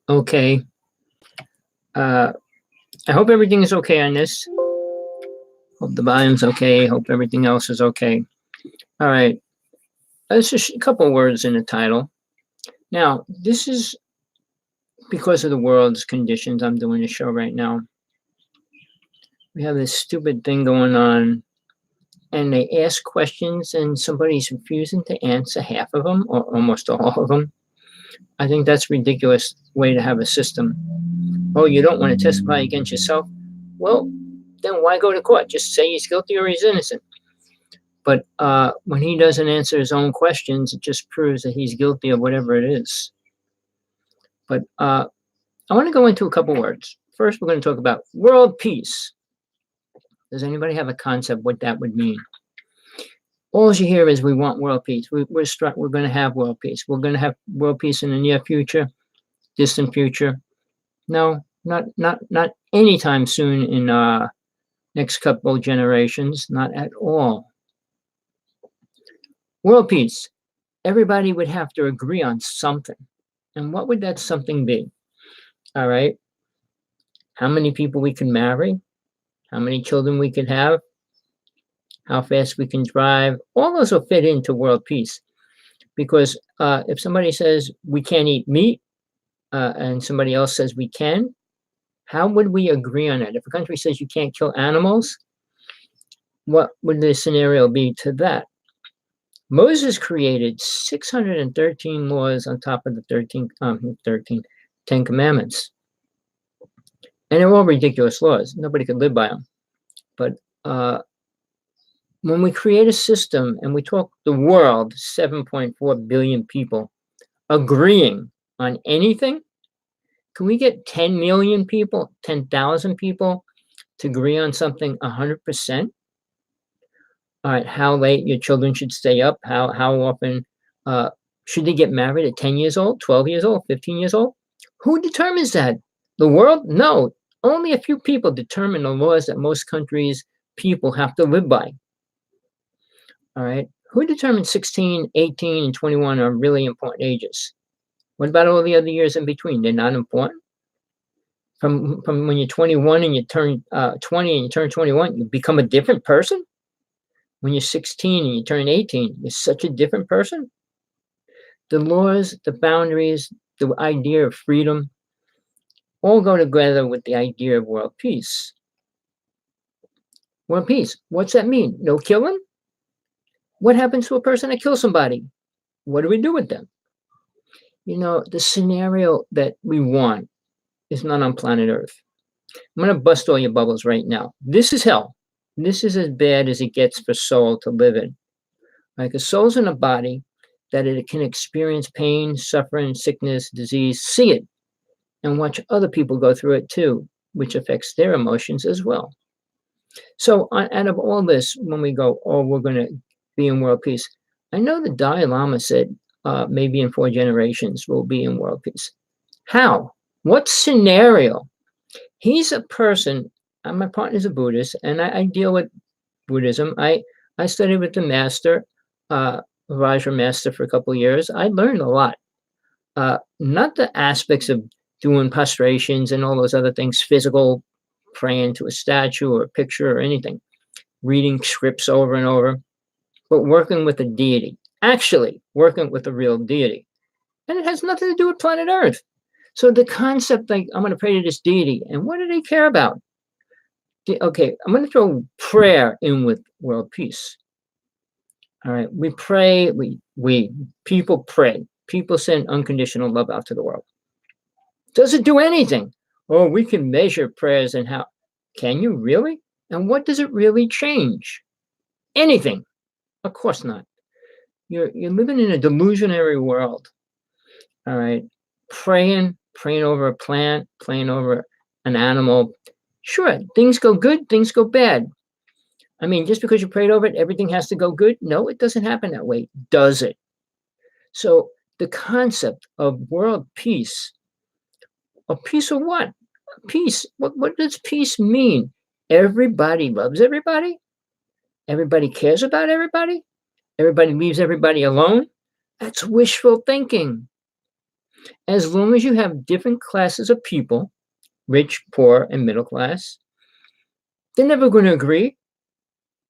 Okay. I hope everything is okay on this. Hope the volume's okay. Hope everything else is okay. All right. There's just a couple of words in the title. Now, this is because of the world's conditions. I'm doing a show right now. We have this stupid thing going on, and they ask questions, and somebody's refusing to answer half of them, or almost all of them. I think that's a ridiculous way to have a system. Oh, you don't want to testify against yourself? Well, then why go to court? Just say he's guilty or he's innocent. But when he doesn't answer his own questions, it just proves that he's guilty of whatever it is. But I want to go into a couple words. First, we're going to talk about world peace. Does anybody have a concept what that would mean? All you hear is we want world peace. We're going to have world peace. We're going to have world peace in the near future, distant future. No, not anytime soon in next couple of generations. Not at all. World peace. Everybody would have to agree on something. And what would that something be? All right. How many people we can marry? How many children we can have? How fast we can drive? All those will fit into world peace. Because if somebody says we can't eat meat and somebody else says we can, how would we agree on that? If a country says you can't kill animals, what would the scenario be to that? Moses created 613 laws on top of the 10 commandments. And they're all ridiculous laws. Nobody could live by them. But when we create a system and we talk the world, 7.4 billion people, agreeing on anything, can we get 10 million people, 10,000 people to agree on something 100%? All right, how late your children should stay up, how often should they get married at 10 years old, 12 years old, 15 years old? Who determines that? The world? No, only a few people determine the laws that most countries' people have to live by. All right, who determines 16, 18, and 21 are really important ages? What about all the other years in between? They're not important? From when you're 21 and you turn 20 and you turn 21, you become a different person? When you're 16 and you turn 18, you're such a different person? The laws, the boundaries, the idea of freedom all go together with the idea of world peace. World peace, what's that mean? No killing? What happens to a person that kills somebody? What do we do with them? You know, the scenario that we want is not on planet Earth. I'm going to bust all your bubbles right now. This is hell. This is as bad as it gets for soul to live in. Like a soul's in a body that it can experience pain, suffering, sickness, disease, see it, and watch other people go through it too, which affects their emotions as well. So out of all this, when we go, oh, we're going to be in world peace, I know the Dalai Lama said maybe in 4 generations we'll be in world peace. How? What scenario? He's a person, my partner's a Buddhist, and I deal with Buddhism. I studied with the master, Vajra master, for a couple of years. I learned a lot. Not the aspects of doing prostrations and all those other things, physical, praying to a statue or a picture or anything, reading scripts over and over, but working with a deity, actually working with a real deity. And it has nothing to do with planet Earth. So the concept, like, I'm going to pray to this deity, and what do they care about? Okay, I'm going to throw prayer in with world peace. All right, we pray, people pray. People send unconditional love out to the world. Does it do anything? Oh, we can measure prayers and how. Can you really? And what does it really change? Anything? Of course not. You're living in a delusionary world. All right, praying over a plant, praying over an animal. Sure, things go good, things go bad. I mean, just because you prayed over it, everything has to go good? No, it doesn't happen that way, does it? So the concept of world peace, a peace of what? Peace. What does peace mean? Everybody loves everybody? Everybody cares about everybody? Everybody leaves everybody alone? That's wishful thinking. As long as you have different classes of people, rich, poor, and middle class, they're never going to agree.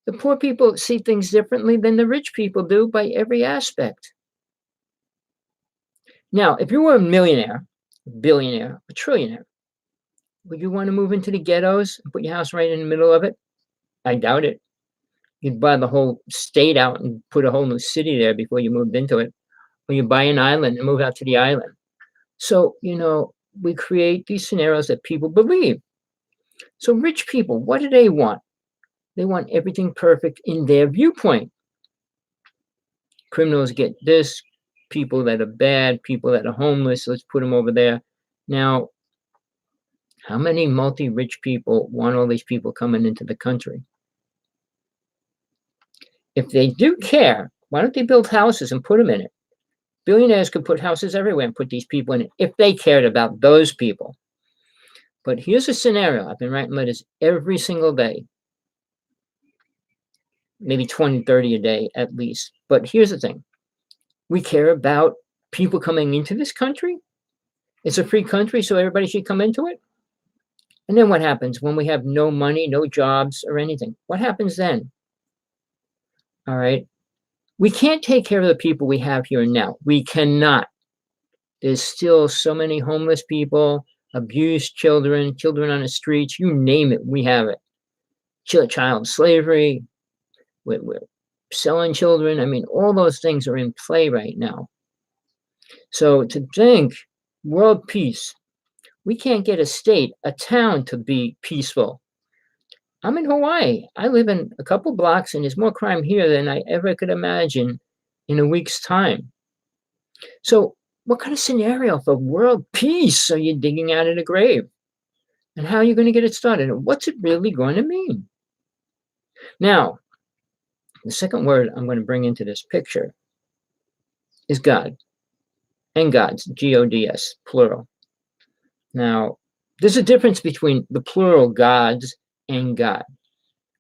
The poor people see things differently than the rich people do by every aspect. Now, if you were a millionaire, a billionaire, a trillionaire, would you want to move into the ghettos and put your house right in the middle of it? I doubt it. You'd buy the whole state out and put a whole new city there before you moved into it. Or you buy an island and move out to the island. So, we create these scenarios that people believe. So rich people, what do they want? They want everything perfect in their viewpoint. Criminals get this, people that are bad, people that are homeless, let's put them over there. Now, how many multi-rich people want all these people coming into the country? If they do care, why don't they build houses and put them in it? Billionaires could put houses everywhere and put these people in it if they cared about those people. But here's a scenario. I've been writing letters every single day, maybe 20, 30 a day at least. But here's the thing. We care about people coming into this country. It's a free country, so everybody should come into it. And then what happens when we have no money, no jobs or anything? What happens then? All right. We can't take care of the people we have here and now. We cannot. There's still so many homeless people, abused children, children on the streets, you name it, we have it. Child slavery, we're selling children. I mean, all those things are in play right now. So to think world peace, we can't get a state, a town to be peaceful. I'm in Hawaii. I live in a couple blocks and there's more crime here than I ever could imagine in a week's time. So what kind of scenario for world peace are you digging out of the grave? And how are you going to get it started? And what's it really going to mean? Now, the second word I'm going to bring into this picture is God. And gods, G-O-D-S, plural. Now, there's a difference between the plural gods and God.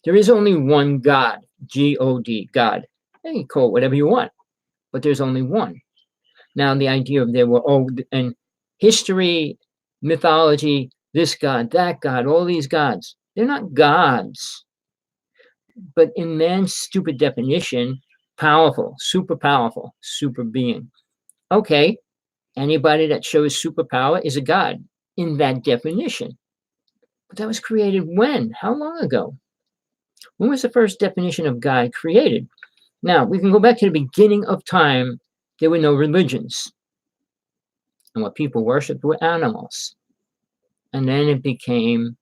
There is only one God, G-O-D, God. And you call it whatever you want, but there's only one. Now, the idea of there were, and history, mythology, this God, that God, all these gods, they're not gods. But in man's stupid definition, powerful, super being. Okay, anybody that shows superpower is a god in that definition. But that was created when? How long ago? When was the first definition of God created? Now, we can go back to the beginning of time. There were no religions. And what people worshipped were animals. And then it became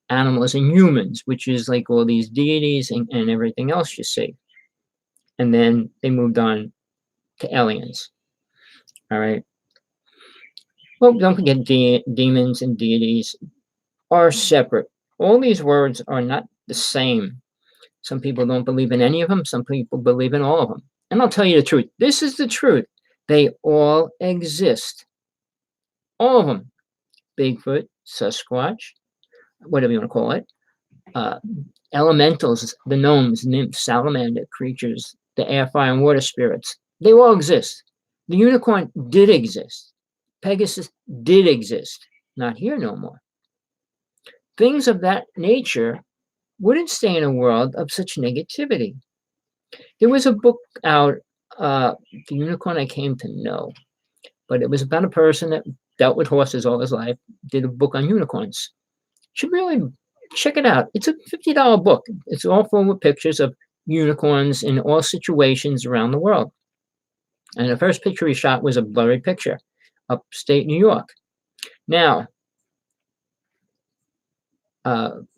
animals and humans, which is like all these deities and everything else you see. And then they moved on to aliens. All right. Well, don't forget demons and deities are separate. All these words are not the same. Some people don't believe in any of them. Some people believe in all of them. And I'll tell you the truth. This is the truth. They all exist. All of them. Bigfoot, Sasquatch, whatever you want to call it. Elementals, the gnomes, nymphs, salamander creatures, the air, fire, and water spirits. They all exist. The unicorn did exist. Pegasus did exist. Not here no more. Things of that nature wouldn't stay in a world of such negativity. There was a book out, The Unicorn I Came to Know, but it was about a person that dealt with horses all his life, did a book on unicorns. You should really check it out. It's a $50 book. It's all full of pictures of unicorns in all situations around the world. And the first picture he shot was a blurry picture, upstate New York. Now, I'm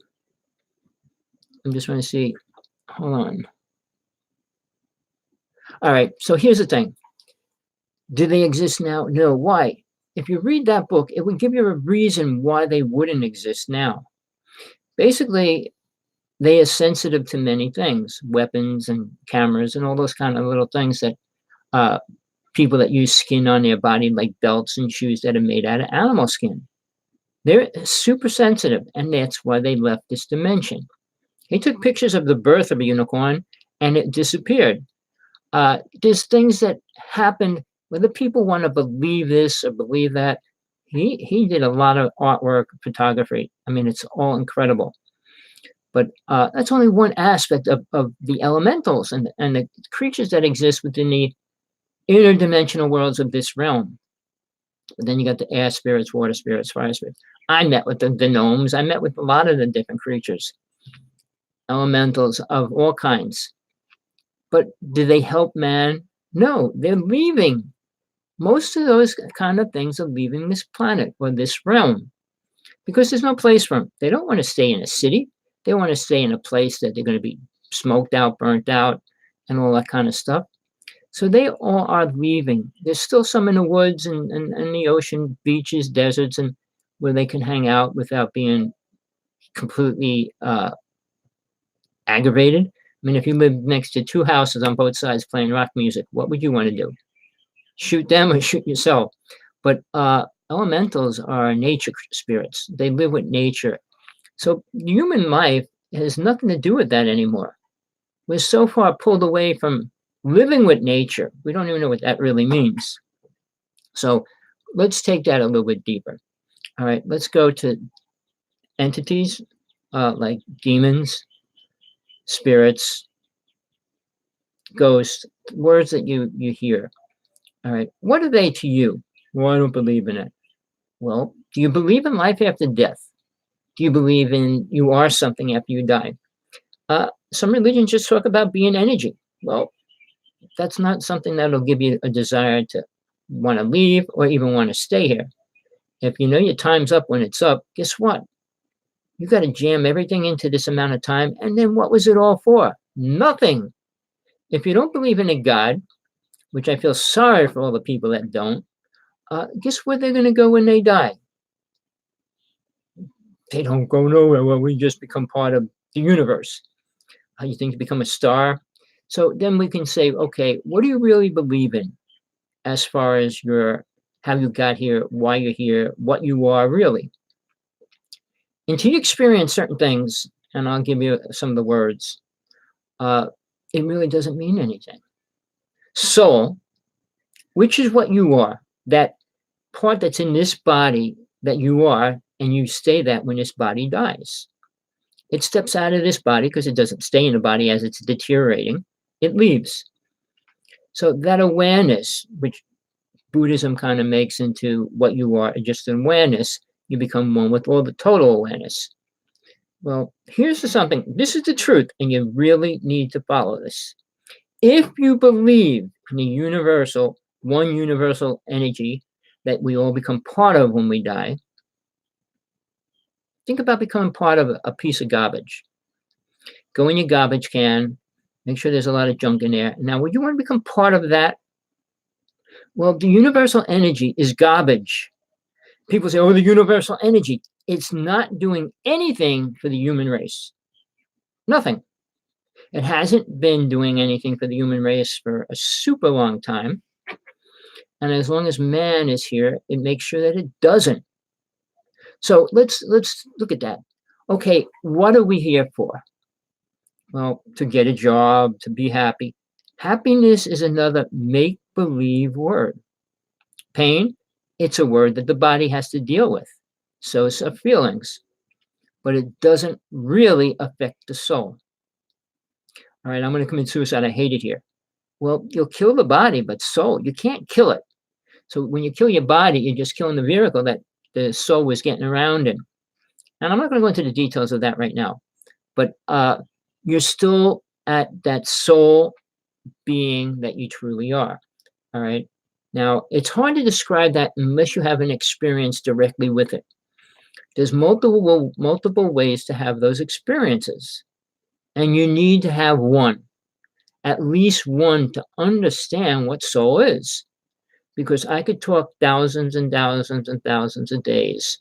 just trying to see. Hold on. All right. So here's the thing. Do they exist now? No. Why? If you read that book, it would give you a reason why they wouldn't exist now. Basically, they are sensitive to many things, weapons and cameras and all those kind of little things that people that use skin on their body, like belts and shoes that are made out of animal skin. They're super sensitive, and that's why they left this dimension. He took pictures of the birth of a unicorn, and it disappeared. There's things that happened Whether people want to believe this or believe that, he did a lot of artwork, photography. I mean, it's all incredible. But that's only one aspect of the elementals and the creatures that exist within the interdimensional worlds of this realm. But then you got the air spirits, water spirits, fire spirits. I met with the gnomes. I met with a lot of the different creatures, elementals of all kinds. But do they help man? No, they're leaving. Most of those kind of things are leaving this planet or this realm because there's no place for them. They don't want to stay in a city. They want to stay in a place that they're going to be smoked out, burnt out, and all that kind of stuff. So they all are leaving. There's still some in the woods and the ocean, beaches, deserts, and where they can hang out without being completely aggravated. I mean, if you live next to two houses on both sides playing rock music, what would you want to do? Shoot them or shoot yourself? But elementals are nature spirits. They live with nature. So human life has nothing to do with that anymore. We're so far pulled away from living with nature. We don't even know what that really means. So let's take that a little bit deeper. All right, let's go to entities like demons, spirits, ghosts, words that you hear. All right, what are they to you? Well, I don't believe in it. Well, do you believe in life after death? Do you believe in you are something after you die? Some religions just talk about being energy. Well, that's not something that'll give you a desire to want to leave or even want to stay here. If you know your time's up when it's up, guess what? You got to jam everything into this amount of time. And then what was it all for? Nothing. If you don't believe in a God, which I feel sorry for all the people that don't, guess where they're going to go when they die? They don't go nowhere. Well, we just become part of the universe. You think you become a star? So then we can say, okay, what do you really believe in as far as how you got here, why you're here, what you are really? Until you experience certain things, and I'll give you some of the words, it really doesn't mean anything. Soul, which is what you are, that part that's in this body that you are, and you stay that when this body dies. It steps out of this body because it doesn't stay in the body as it's deteriorating. It leaves. So that awareness, which Buddhism kind of makes into what you are, just an awareness, you become one with all the total awareness. Well, here's something. This is the truth, and you really need to follow this. If you believe in the universal, one universal energy that we all become part of when we die, think about becoming part of a piece of garbage. Go in your garbage can, make sure there's a lot of junk in there. Now, would you want to become part of that? Well, the universal energy is garbage. People say, oh, the universal energy. It's not doing anything for the human race. Nothing. It hasn't been doing anything for the human race for a super long time. And as long as man is here, it makes sure that it doesn't. So let's look at that. Okay, what are we here for? Well, to get a job, to be happy. Happiness is another make-believe word. Pain, it's a word that the body has to deal with. So it's feelings. But it doesn't really affect the soul. All right, I'm going to commit suicide. I hate it here. Well, you'll kill the body, but soul, you can't kill it. So when you kill your body, you're just killing the vehicle that the soul was getting around in. And I'm not going to go into the details of that right now. But you're still at that soul being that you truly are. All right. Now, it's hard to describe that unless you have an experience directly with it. There's multiple ways to have those experiences. And you need to have one, at least one, to understand what soul is. Because I could talk thousands and thousands and thousands of days,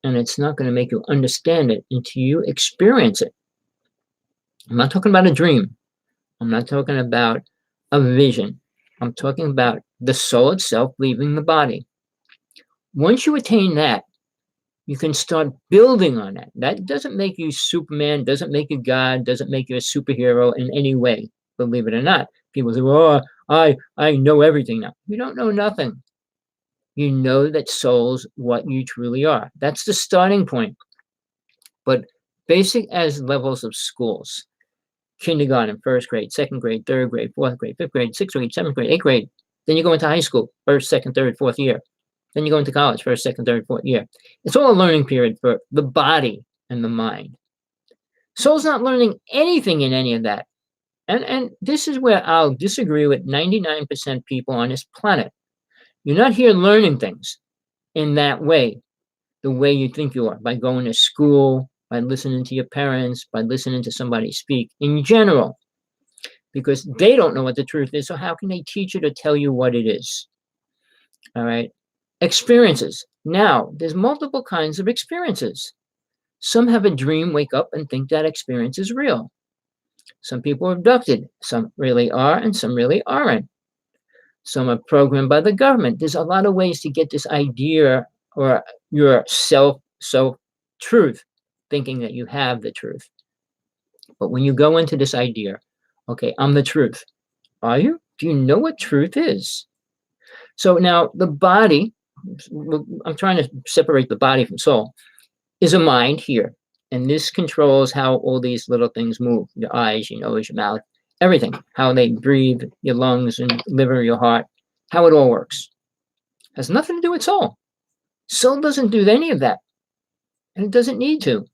and it's not going to make you understand it until you experience it. I'm not talking about a dream. I'm not talking about a vision. I'm talking about the soul itself leaving the body. Once you attain that, you can start building on that. That doesn't make you Superman, doesn't make you God, doesn't make you a superhero in any way, believe it or not. People say, oh, I know everything now. You don't know nothing. You know that soul's what you truly are. That's the starting point. But basic as levels of schools, kindergarten, first grade, second grade, third grade, fourth grade, fifth grade, sixth grade, seventh grade, eighth grade. Then you go into high school, first, second, third, fourth year. Then you go into college, first, second, third, fourth year. It's all a learning period for the body and the mind. Soul's not learning anything in any of that. And this is where I'll disagree with 99% people on this planet. You're not here learning things in that way, the way you think you are, by going to school, by listening to your parents, by listening to somebody speak in general, because they don't know what the truth is. So how can they teach it or tell you what it is? All right. Experiences. Now, there's multiple kinds of experiences. Some have a dream, wake up, and think that experience is real. Some people are abducted. Some really are, and some really aren't. Some are programmed by the government. There's a lot of ways to get this idea or your self-truth, thinking that you have the truth. But when you go into this idea, okay, I'm the truth. Are you? Do you know what truth is? So now the body, I'm trying to separate the body from soul, is a mind here. And this controls how all these little things move, your eyes, your nose, your mouth, everything, how they breathe, your lungs and liver, your heart, how it all works. Has nothing to do with soul. Soul doesn't do any of that, and it doesn't need to.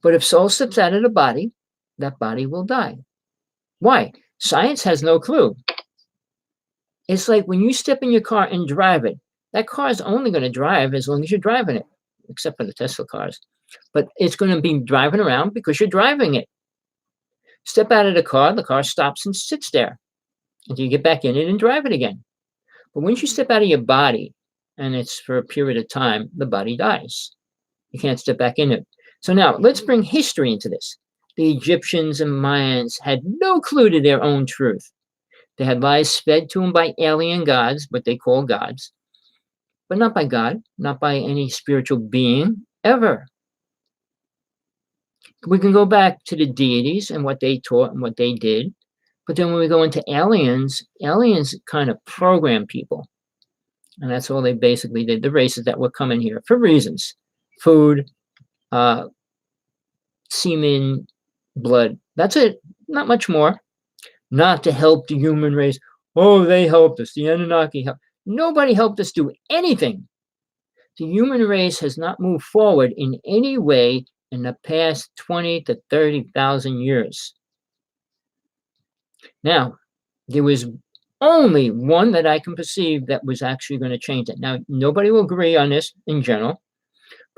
But if soul steps out of the body, that body will die. Why? Science has no clue. It's like when you step in your car and drive it, that car is only going to drive as long as you're driving it, except for the Tesla cars. But it's going to be driving around because you're driving it. Step out of the car stops and sits there until you get back in it and drive it again. But once you step out of your body, and it's for a period of time, the body dies. You can't step back in it. So now let's bring history into this. The Egyptians and Mayans had no clue to their own truth. They had lies fed to them by alien gods, what they call gods, but not by God, not by any spiritual being, ever. We can go back to the deities and what they taught and what they did. But then when we go into aliens, aliens kind of program people. And that's all they basically did. The races that were coming here for reasons. Food, semen, blood. That's it. Not much more. Not to help the human race. Oh, they helped us. The Anunnaki helped. Nobody helped us do anything. The human race has not moved forward in any way in the past 20 to 30,000 years. Now, there was only one that I can perceive that was actually going to change it. Now, nobody will agree on this in general,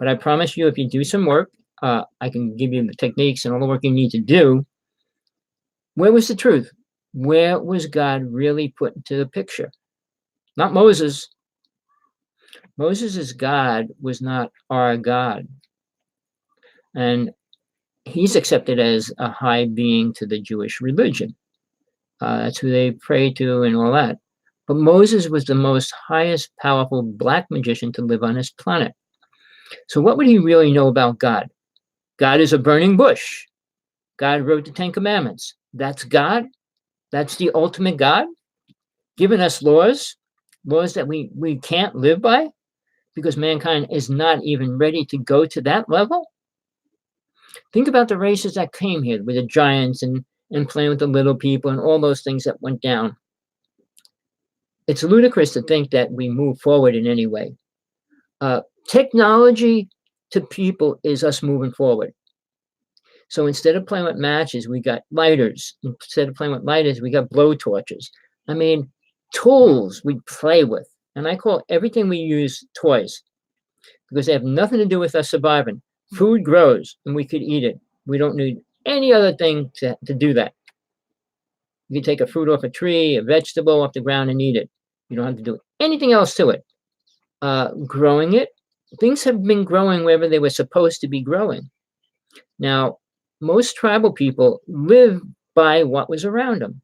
but I promise you, if you do some work, I can give you the techniques and all the work you need to do. Where was the truth? Where was God really put into the picture? Not Moses. Moses' God was not our God. And he's accepted as a high being to the Jewish religion. That's who they pray to and all that. But Moses was the most highest powerful black magician to live on this planet. So what would he really know about God? God is a burning bush. God wrote the Ten Commandments. That's God. That's the ultimate God, giving us laws that we can't live by because mankind is not even ready to go to that level. Think about the races that came here with the giants and playing with the little people and all those things that went down. It's ludicrous to think that we move forward in any way. Technology to people is us moving forward. So instead of playing with matches, we got lighters. Instead of playing with lighters, we got blow torches. I mean, tools we play with. And I call everything we use toys because they have nothing to do with us surviving. Food grows and we could eat it. We don't need any other thing to do that. You can take a fruit off a tree, a vegetable off the ground and eat it. You don't have to do anything else to it. Growing it, things have been growing wherever they were supposed to be growing. Now, most tribal people live by what was around them.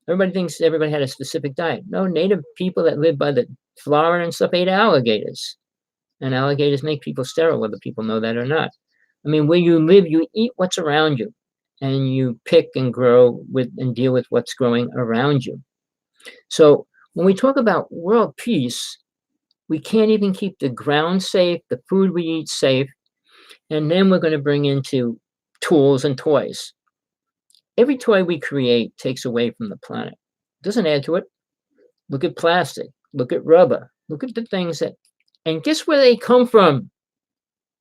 Everybody thinks everybody had a specific diet. No, native people that live by the Florida and stuff ate alligators. And alligators make people sterile, whether people know that or not. I mean, where you live, you eat what's around you. And you pick and grow with and deal with what's growing around you. So when we talk about world peace, we can't even keep the ground safe, the food we eat safe, and then we're going to bring into tools and toys. Every toy we create takes away from the planet. It doesn't add to it. Look at plastic. Look at rubber. Look at the things that, and guess where they come from?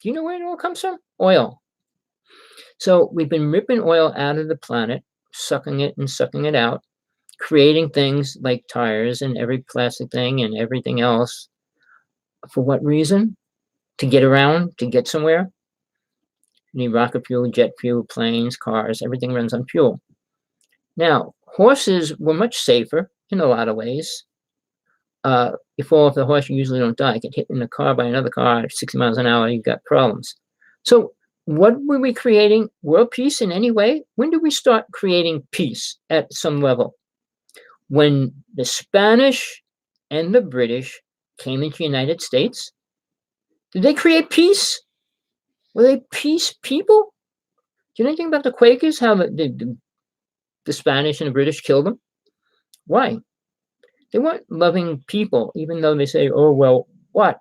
Do you know where it all comes from? Oil. So we've been ripping oil out of the planet, sucking it and sucking it out, creating things like tires and every plastic thing and everything else. For what reason? To get around, to get somewhere. You need rocket fuel, jet fuel, planes, cars, everything runs on fuel. Now, horses were much safer in a lot of ways. You fall off the horse, you usually don't die. Get hit in a car by another car at 60 miles an hour, you've got problems. So what were we creating? World peace in any way? When did we start creating peace at some level? When the Spanish and the British came into the United States, did they create peace? Were they peace people? Do you know anything about the Quakers, how the Spanish and the British killed them? Why? They weren't loving people, even though they say, oh, well, what?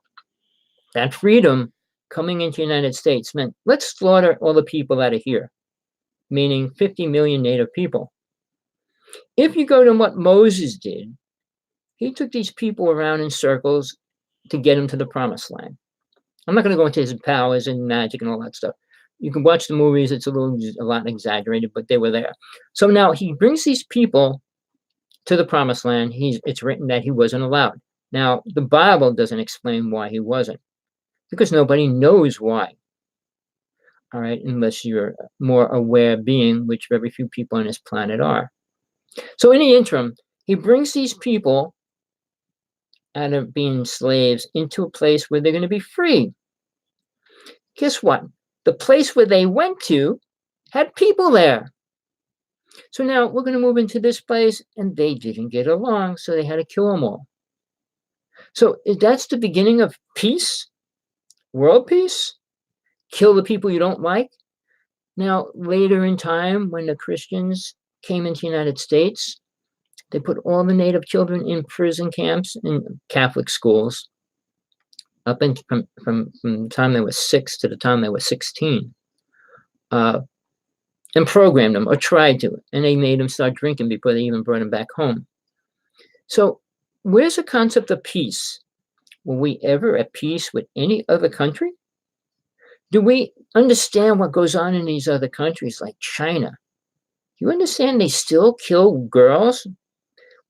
That freedom coming into the United States meant let's slaughter all the people that are here, meaning 50 million native people. If you go to what Moses did, he took these people around in circles to get them to the promised land. I'm not going to go into his powers and magic and all that stuff. You can watch the movies. It's a lot exaggerated, but they were there. So now he brings these people to the promised land. It's written that he wasn't allowed. Now, the Bible doesn't explain why he wasn't, because nobody knows why. All right, unless you're a more aware being, which very few people on this planet are. So in the interim, he brings these people out of being slaves into a place where they're going to be free. Guess what? The place where they went to had people there. So now we're going to move into this place, and they didn't get along, so they had to kill them all. So that's the beginning of peace, world peace. Kill the people you don't like. Now, later in time, when the Christians came into the United States, they put all the native children in prison camps in Catholic schools, up in, from the time they were 6 to the time they were 16, and programmed them, or tried to, and they made them start drinking before they even brought them back home. So where's the concept of peace? Were we ever at peace with any other country? Do we understand what goes on in these other countries like China? Do you understand they still kill girls?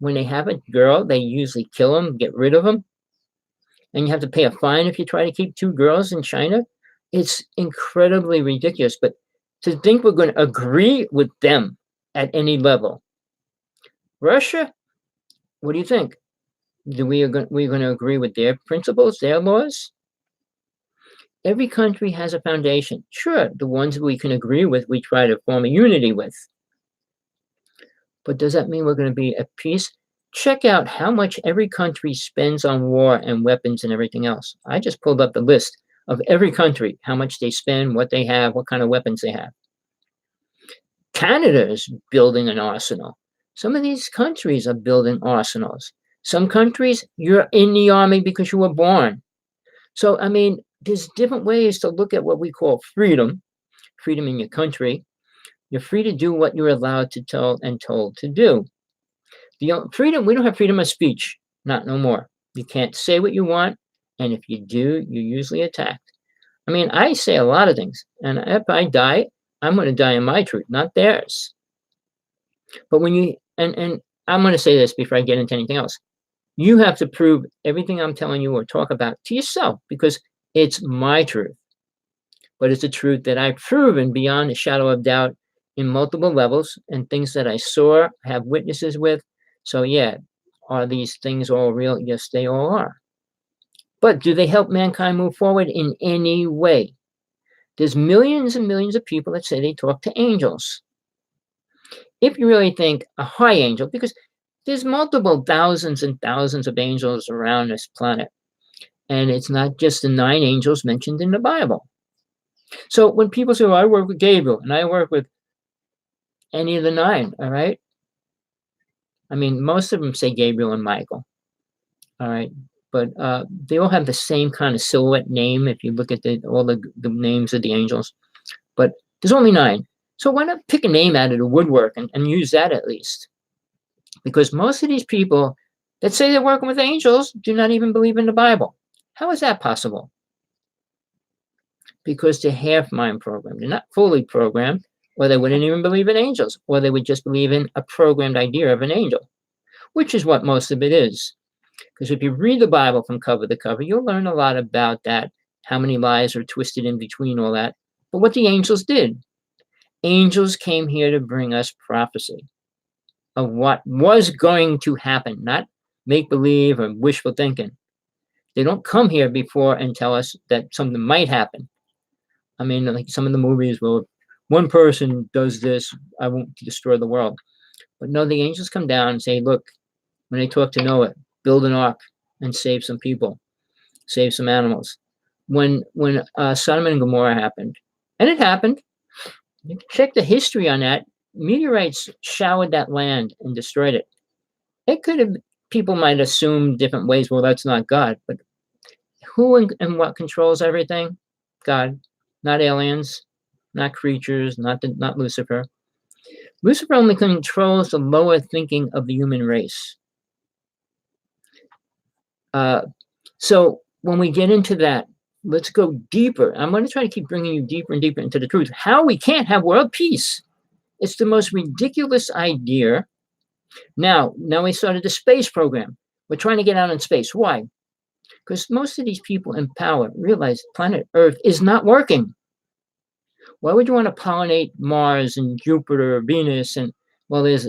When they have a girl, they usually kill them, get rid of them. And you have to pay a fine if you try to keep 2 girls in China. It's incredibly ridiculous. But to think we're going to agree with them at any level. Russia, what do you think? We're going to agree with their principles, their laws? Every country has a foundation. Sure, the ones we can agree with, we try to form a unity with. But does that mean we're going to be at peace? Check out how much every country spends on war and weapons and everything else. I just pulled up the list of every country, how much they spend, what they have, what kind of weapons they have. Canada is building an arsenal. Some of these countries are building arsenals. Some countries, you're in the army because you were born. So, I mean, there's different ways to look at what we call freedom in your country. You're free to do what you're allowed to tell and told to do. Freedom, we don't have freedom of speech, not no more. You can't say what you want, and if you do, you're usually attacked. I mean, I say a lot of things, and if I die, I'm going to die in my truth, not theirs. But when you, and I'm going to say this before I get into anything else, you have to prove everything I'm telling you or talk about to yourself, because it's my truth. But it's a truth that I've proven beyond a shadow of doubt in multiple levels, and things that I saw, have witnesses with. So yeah, are these things all real? Yes, they all are. But do they help mankind move forward in any way? There's millions and millions of people that say they talk to angels. If you really think a high angel, because there's multiple thousands and thousands of angels around this planet, and it's not just the 9 angels mentioned in the Bible. So when people say, well, I work with Gabriel and I work with any of the 9, all right? I mean, most of them say Gabriel and Michael. All right. But they all have the same kind of silhouette name if you look at all the names of the angels. But there's only 9. So why not pick a name out of the woodwork and use that at least? Because most of these people that say they're working with angels do not even believe in the Bible. How is that possible? Because they're half mind programmed. They're not fully programmed, or they wouldn't even believe in angels, or they would just believe in a programmed idea of an angel, which is what most of it is. Because if you read the Bible from cover to cover, you'll learn a lot about that, how many lies are twisted in between all that. But what the angels did, angels came here to bring us prophecy of what was going to happen, not make-believe or wishful thinking. They don't come here before and tell us that something might happen. I mean, like some of the movies, well, one person does this, I won't destroy the world. But no, the angels come down and say, look, when they talk to Noah, build an ark and save some people, save some animals. When Sodom and Gomorrah happened, and it happened, you can check the history on that. Meteorites showered that land and destroyed it. It could have, people might assume different ways, well, that's not God. But who and what controls everything? God, not aliens, not creatures, not Lucifer. Lucifer only controls the lower thinking of the human race. So when we get into that, let's go deeper. I'm going to try to keep bringing you deeper and deeper into the truth. How we can't have world peace. It's the most ridiculous idea. Now we started the space program. We're trying to get out in space. Why? Because most of these people in power realize planet Earth is not working. Why would you want to pollinate Mars and Jupiter, Venus, and, well, there's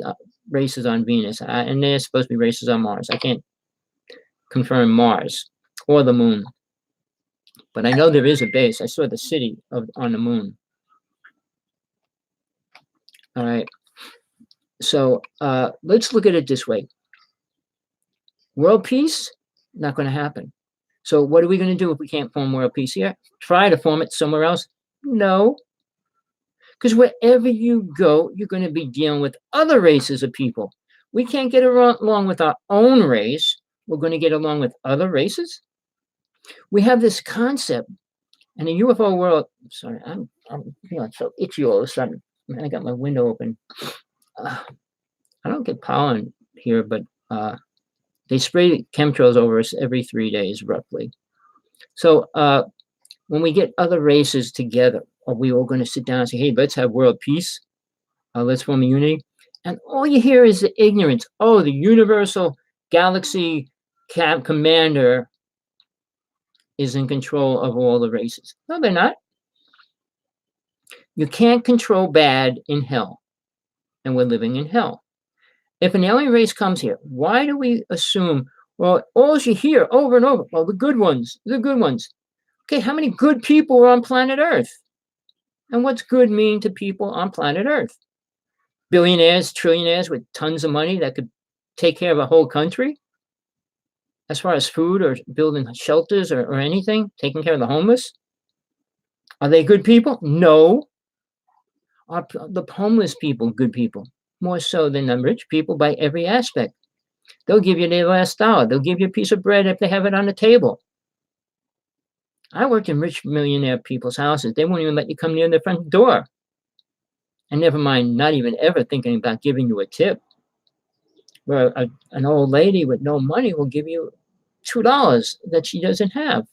races on Venus, and there's supposed to be races on Mars. I can't confirm Mars or the moon, but I know there is a base. I saw the city on the moon. All right. So let's look at it this way. World peace, not going to happen. So what are we going to do if we can't form world peace here? Try to form it somewhere else? No. Because wherever you go, you're going to be dealing with other races of people. We can't get along with our own race. We're going to get along with other races. We have this concept in the UFO world. Sorry, I'm feeling so itchy all of a sudden. Man, I got my window open. I don't get pollen here, but they spray chemtrails over us every 3 days, roughly. So when we get other races together, are we all going to sit down and say, hey, let's have world peace? Let's form a unity? And all you hear is the ignorance. Oh, the universal galaxy commander is in control of all the races. No, they're not. You can't control bad in hell, and we're living in hell. If an alien race comes here, why do we assume, well, all you hear over and over, well, the good ones, the good ones. Okay, how many good people are on planet Earth? And what's good mean to people on planet Earth? Billionaires, trillionaires with tons of money that could take care of a whole country? As far as food or building shelters or anything, taking care of the homeless? Are they good people? No. Are the homeless people good people? More so than the rich people by every aspect. They'll give you their last dollar. They'll give you a piece of bread if they have it on the table. I worked in rich millionaire people's houses. They won't even let you come near their front door. And never mind, not even ever thinking about giving you a tip. Where an old lady with no money will give you $2 that she doesn't have.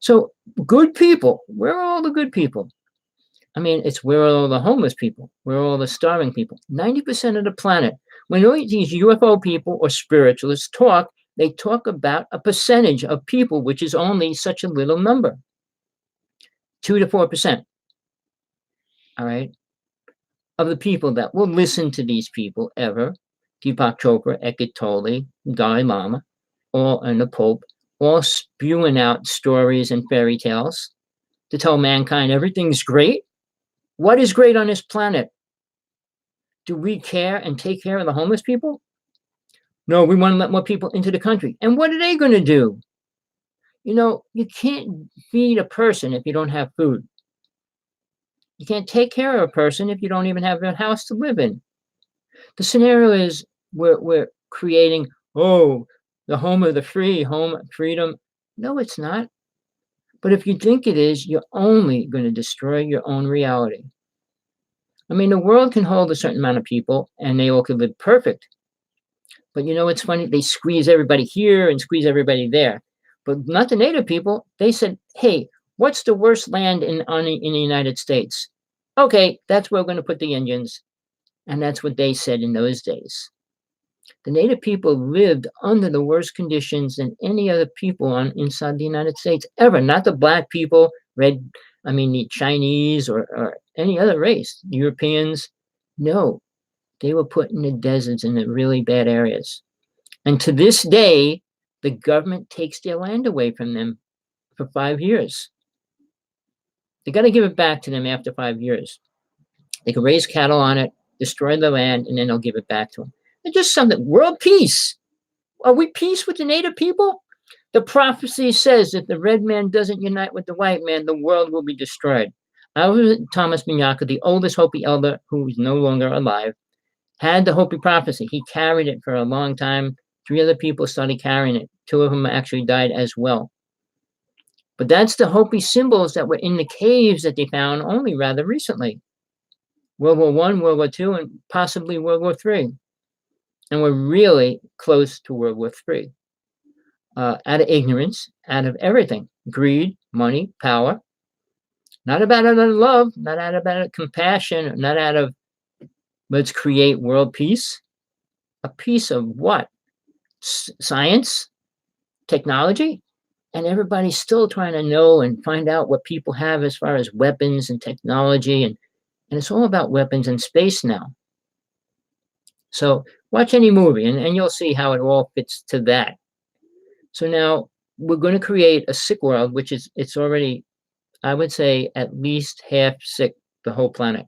So good people, where are all the good people? I mean, it's where are all the homeless people? Where are all the starving people? 90% of the planet. When all these UFO people or spiritualists talk, they talk about a percentage of people, which is only such a little number. 2 to 4%. All right. Of the people that will listen to these people ever, Deepak Chopra, Eckhart Tolle, Dalai Lama, and the Pope, all spewing out stories and fairy tales to tell mankind everything's great. What is great on this planet? Do we care and take care of the homeless people? No, we want to let more people into the country. And what are they going to do? You know, you can't feed a person if you don't have food. You can't take care of a person if you don't even have a house to live in. The scenario is We're creating, oh, the home of the free, home freedom. No, it's not. But if you think it is, you're only going to destroy your own reality. I mean, the world can hold a certain amount of people and they all could live perfect. But you know, it's funny, they squeeze everybody here and squeeze everybody there. But not the native people. They said, hey, what's the worst land in the United States? Okay, that's where we're going to put the Indians. And that's what they said in those days. The native people lived under the worst conditions than any other people inside the United States ever. Not the black people, the Chinese or any other race, Europeans. No, they were put in the deserts in the really bad areas. And to this day, the government takes their land away from them for 5 years. They got to give it back to them after 5 years. They can raise cattle on it, destroy the land, and then they'll give it back to them. It's just something. World peace. Are we peace with the native people? The prophecy says that the red man doesn't unite with the white man, the world will be destroyed. Thomas Binyaka, the oldest Hopi elder who is no longer alive, had the Hopi prophecy. He carried it for a long time. 3 other people started carrying it. 2 of them actually died as well. But that's the Hopi symbols that were in the caves that they found only rather recently. World War I, World War II, and possibly World War III. And we're really close to World War III. Out of ignorance, out of everything. Greed, money, power. Not about it out of love, not out of compassion, not out of let's create world peace. A piece of what? Science, technology, and everybody's still trying to know and find out what people have as far as weapons and technology, and it's all about weapons and space now. So watch any movie and you'll see how it all fits to that. So now we're going to create a sick world, which is, it's already, I would say, at least half sick, the whole planet.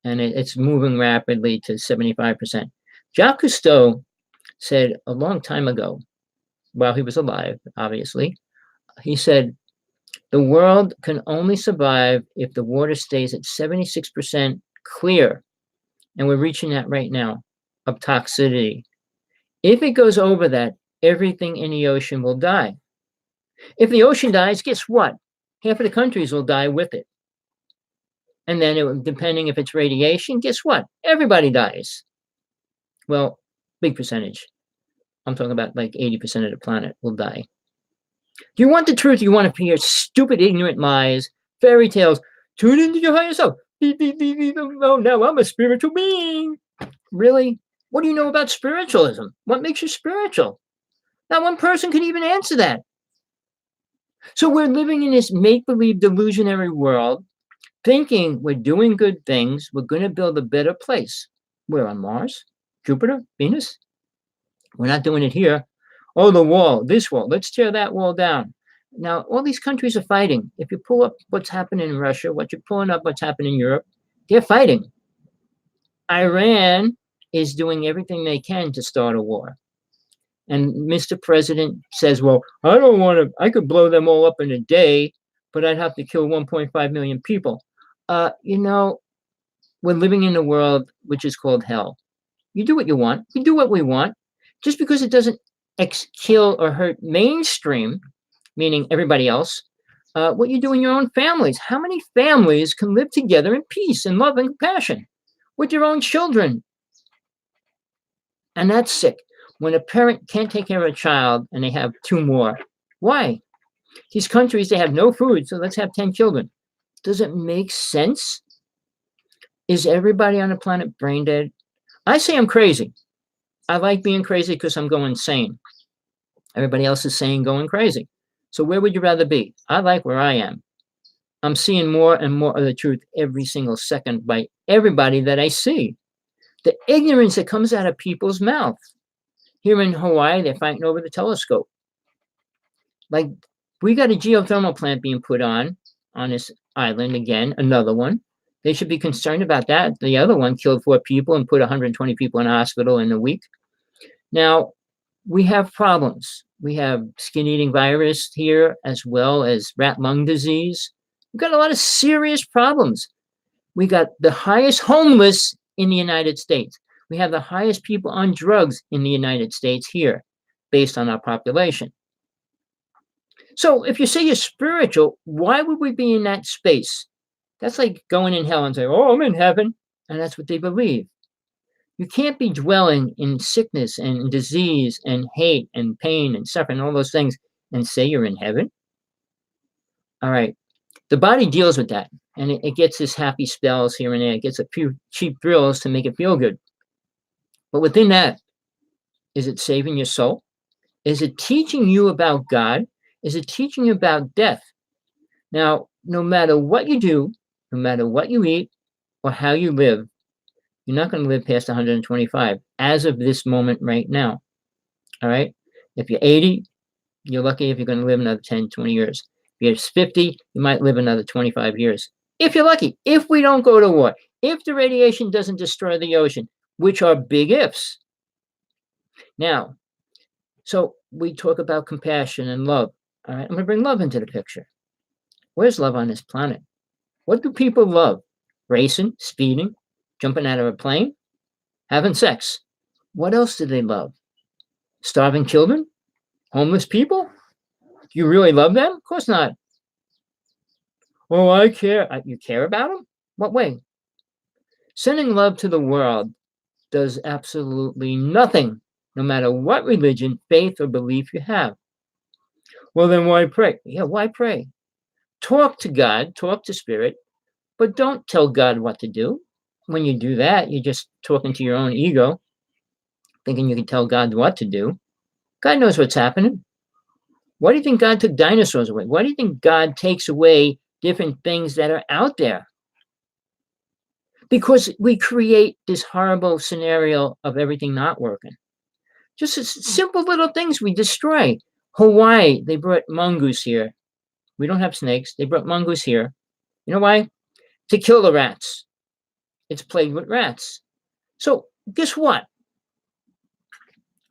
And it's moving rapidly to 75%. Jacques Cousteau said a long time ago, while he was alive, obviously, he said, the world can only survive if the water stays at 76% clear. And we're reaching that right now, of toxicity. If it goes over that, everything in the ocean will die. If the ocean dies, guess what? Half of the countries will die with it. And then, depending if it's radiation, guess what? Everybody dies. Well, big percentage. I'm talking about like 80% of the planet will die. Do you want the truth? You want to hear stupid, ignorant lies, fairy tales? Tune into your higher self. Oh, now I'm a spiritual being. Really? What do you know about spiritualism? What makes you spiritual? Not one person can even answer that. So we're living in this make-believe delusionary world, thinking we're doing good things. We're going to build a better place. We're on Mars, Jupiter, Venus. We're not doing it here. Oh, the wall, this wall. Let's tear that wall down. Now, all these countries are fighting. If you pull up what's happening in Russia, what you're pulling up what's happening in Europe, they're fighting. Iran is doing everything they can to start a war. And Mr. President says, well, I could blow them all up in a day, but I'd have to kill 1.5 million people. We're living in a world which is called hell. You do what you want. We do what we want. Just because it doesn't kill or hurt mainstream, meaning everybody else, what you do in your own families. How many families can live together in peace and love and compassion with your own children? And that's sick. When a parent can't take care of a child and they have 2 more, why? These countries, they have no food, so let's have 10 children. Does it make sense? Is everybody on the planet brain dead? I say I'm crazy. I like being crazy because I'm going insane. Everybody else is saying going crazy. So where would you rather be? I like where I am. I'm seeing more and more of the truth every single second by everybody that I see. The ignorance that comes out of people's mouth. Here in Hawaii, they're fighting over the telescope. Like, we got a geothermal plant being put on this island again, another one. They should be concerned about that. The other one killed 4 people and put 120 people in a hospital in a week. Now, we have problems. We have skin-eating virus here, as well as rat lung disease. We've got a lot of serious problems. We got the highest homeless in the United States. We have the highest people on drugs in the United States here, based on our population. So if you say you're spiritual, why would we be in that space? That's like going in hell and saying, oh, I'm in heaven. And that's what they believe. You can't be dwelling in sickness and disease and hate and pain and suffering, all those things, and say you're in heaven. All right. The body deals with that, and it gets this happy spells here and there. It gets a few cheap thrills to make it feel good. But within that, is it saving your soul? Is it teaching you about God? Is it teaching you about death? Now, no matter what you do, no matter what you eat or how you live, you're not going to live past 125 as of this moment right now. All right. If you're 80, you're lucky if you're going to live another 10, 20 years. If you're 50, you might live another 25 years. If you're lucky, if we don't go to war, if the radiation doesn't destroy the ocean, which are big ifs. Now, so we talk about compassion and love. All right. I'm going to bring love into the picture. Where's love on this planet? What do people love? Racing, speeding, jumping out of a plane, having sex. What else do they love? Starving children? Homeless people? Do you really love them? Of course not. Oh, I care. You care about them? What way? Sending love to the world does absolutely nothing, no matter what religion, faith, or belief you have. Well, then why pray? Yeah, why pray? Talk to God, talk to Spirit, but don't tell God what to do. When you do that, you're just talking to your own ego, thinking you can tell God what to do. God knows what's happening. Why do you think God took dinosaurs away? Why do you think God takes away different things that are out there? Because we create this horrible scenario of everything not working. Just simple little things we destroy. Hawaii, they brought mongoose here. We don't have snakes. They brought mongoose here. You know why? To kill the rats. It's plagued with rats. So guess what?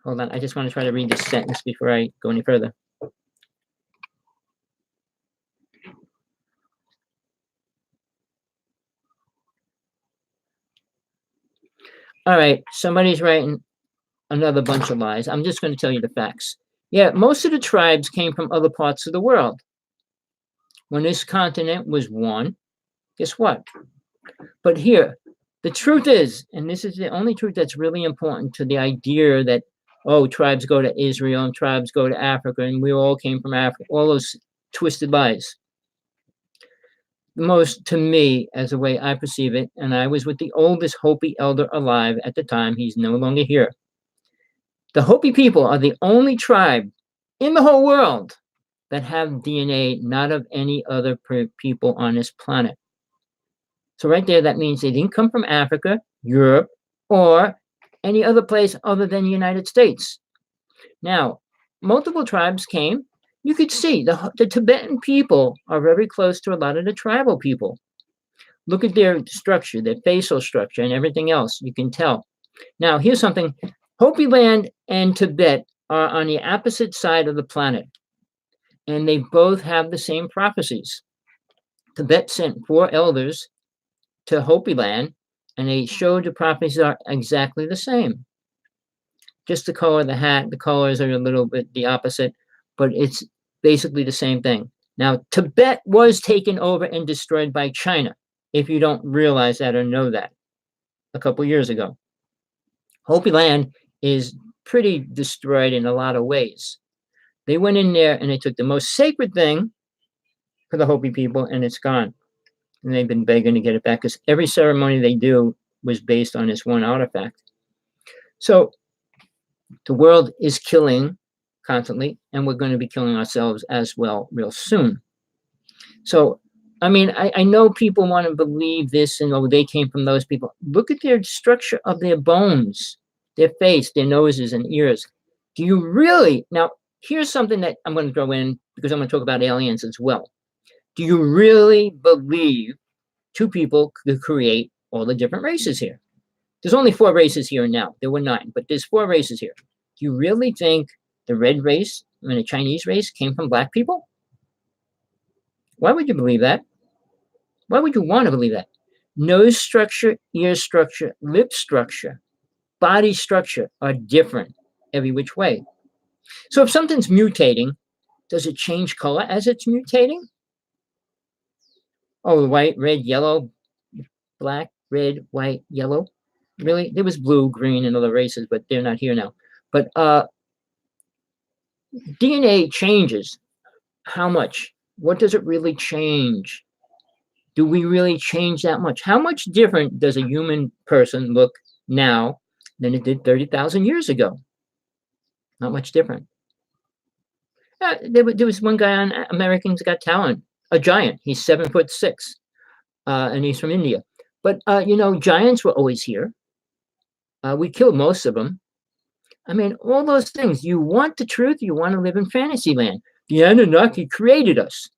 Hold on. I just want to try to read this sentence before I go any further. All right. Somebody's writing another bunch of lies. I'm just going to tell you the facts. Yeah, most of the tribes came from other parts of the world. When this continent was one, guess what? But here, the truth is, and this is the only truth that's really important to the idea that, oh, tribes go to Israel and tribes go to Africa and we all came from Africa, all those twisted lies. The most, to me, as the way I perceive it, and I was with the oldest Hopi elder alive at the time, he's no longer here. The Hopi people are the only tribe in the whole world that have DNA not of any other people on this planet. So right there, that means they didn't come from Africa, Europe, or any other place other than the United States. Now, multiple tribes came. You could see the Tibetan people are very close to a lot of the tribal people. Look at their structure, their facial structure, and everything else. You can tell. Now, here's something. Hopi land and Tibet are on the opposite side of the planet, and they both have the same prophecies. Tibet sent 4 elders to Hopi land, and they showed the prophecies are exactly the same. Just the color of the hat, the colors are a little bit the opposite, but it's basically the same thing. Now, Tibet was taken over and destroyed by China, if you don't realize that or know that, a couple years ago. Hopi land is pretty destroyed in a lot of ways. They went in there and they took the most sacred thing for the Hopi people, and it's gone. And they've been begging to get it back because every ceremony they do was based on this one artifact. So the world is killing constantly, and we're going to be killing ourselves as well real soon. So, I mean, I know people want to believe this and, oh, they came from those people. Look at their structure of their bones, their face, their noses and ears. Do you really? Now, here's something that I'm going to throw in because I'm going to talk about aliens as well. Do you really believe 2 people could create all the different races here? There's only 4 races here now. There were 9, but there's 4 races here. Do you really think the red race and the Chinese race came from black people? Why would you believe that? Why would you want to believe that? Nose structure, ear structure, lip structure. body structure are different every which way. So if something's mutating, does it change color as it's mutating? Oh, white, red, yellow, black, red, white, yellow. Really? There was blue, green, and other races, but they're not here now. But DNA changes. How much? What does it really change? Do we really change that much? How much different does a human person look now than it did 30,000 years ago? Not much different. There was one guy on Americans Got Talent, a giant. He's 7'6", and he's from India. But giants were always here. We killed most of them. I mean, all those things. You want the truth. You want to live in fantasy land. The Anunnaki created us.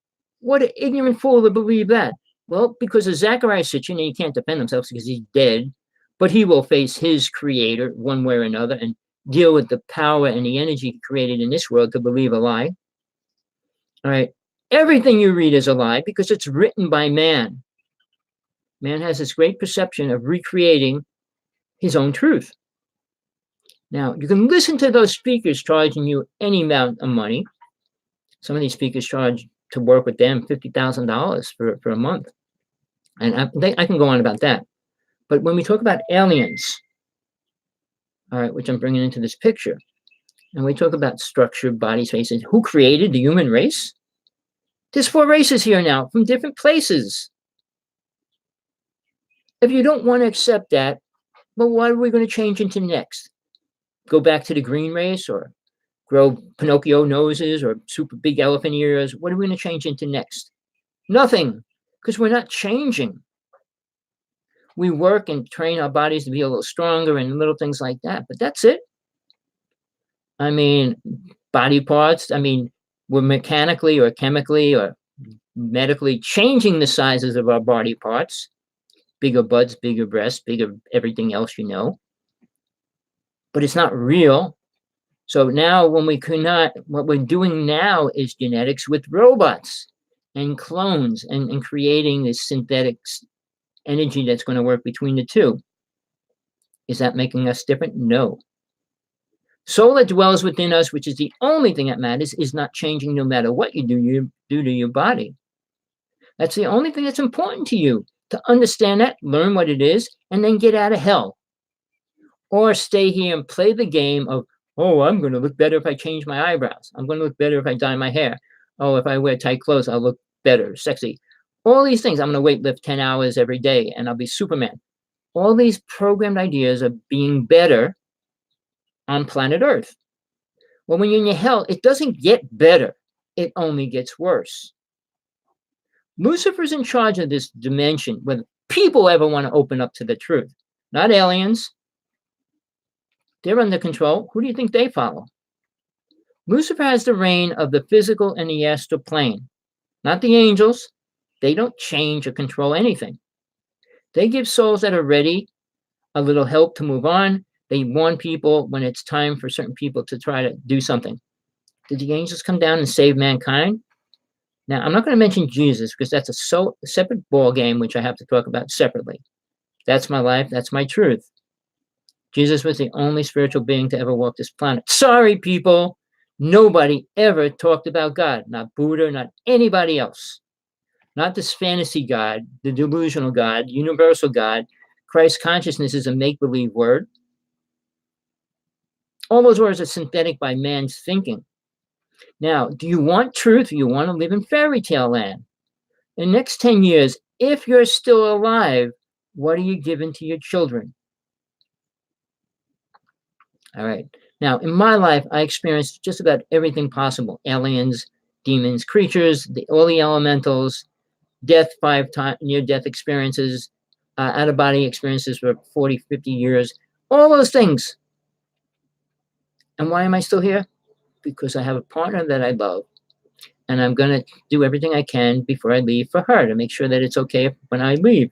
What an ignorant fool to believe that. Well, because of Zachariah Sitchin, he can't defend himself because he's dead, but he will face his creator one way or another and deal with the power and the energy created in this world to believe a lie. All right. Everything you read is a lie because it's written by man. Man has this great perception of recreating his own truth. Now, you can listen to those speakers charging you any amount of money. Some of these speakers charge to work with them $50,000 for a month. And I can go on about that. But when we talk about aliens, all right, which I'm bringing into this picture, and we talk about structure, body, spaces, who created the human race? There's 4 races here now from different places. If you don't want to accept that, well, what are we going to change into next? Go back to the green race or grow Pinocchio noses or super big elephant ears? What are we going to change into next? Nothing, because we're not changing. We work and train our bodies to be a little stronger and little things like that, but that's it. I mean, body parts, we're mechanically or chemically or medically changing the sizes of our body parts. Bigger butts, bigger breasts, bigger everything else But it's not real. So now what we're doing now is genetics with robots and clones and creating this synthetic energy that's going to work between the two. Is that making us different? No. Soul that dwells within us, which is the only thing that matters, is not changing no matter what you do to your body. That's the only thing that's important to you, to understand that, learn what it is, and then get out of hell. Or stay here and play the game of, oh, I'm going to look better if I change my eyebrows. I'm going to look better if I dye my hair. Oh, if I wear tight clothes, I'll look better, sexy. All these things. I'm going to weightlift 10 hours every day and I'll be Superman. All these programmed ideas of being better on planet Earth. Well, when you're in your hell, it doesn't get better. It only gets worse. Lucifer's in charge of this dimension whether people ever want to open up to the truth. Not aliens. They're under control. Who do you think they follow? Lucifer has the reign of the physical and the astral plane. Not the angels. They don't change or control anything. They give souls that are ready a little help to move on. They warn people when it's time for certain people to try to do something. Did the angels come down and save mankind? Now, I'm not going to mention Jesus because that's a separate ball game, which I have to talk about separately. That's my life. That's my truth. Jesus was the only spiritual being to ever walk this planet. Sorry, people. Nobody ever talked about God. Not Buddha, not anybody else. Not this fantasy God, the delusional God, universal God. Christ consciousness is a make-believe word. All those words are synthetic by man's thinking. Now, do you want truth or you want to live in fairy tale land? In the next 10 years, if you're still alive, what are you giving to your children? All right. Now, in my life, I experienced just about everything possible. Aliens, demons, creatures, all the elementals, death 5 times, near-death experiences, out-of-body experiences for 40, 50 years, all those things. And why am I still here? Because I have a partner that I love, and I'm going to do everything I can before I leave for her to make sure that it's okay when I leave.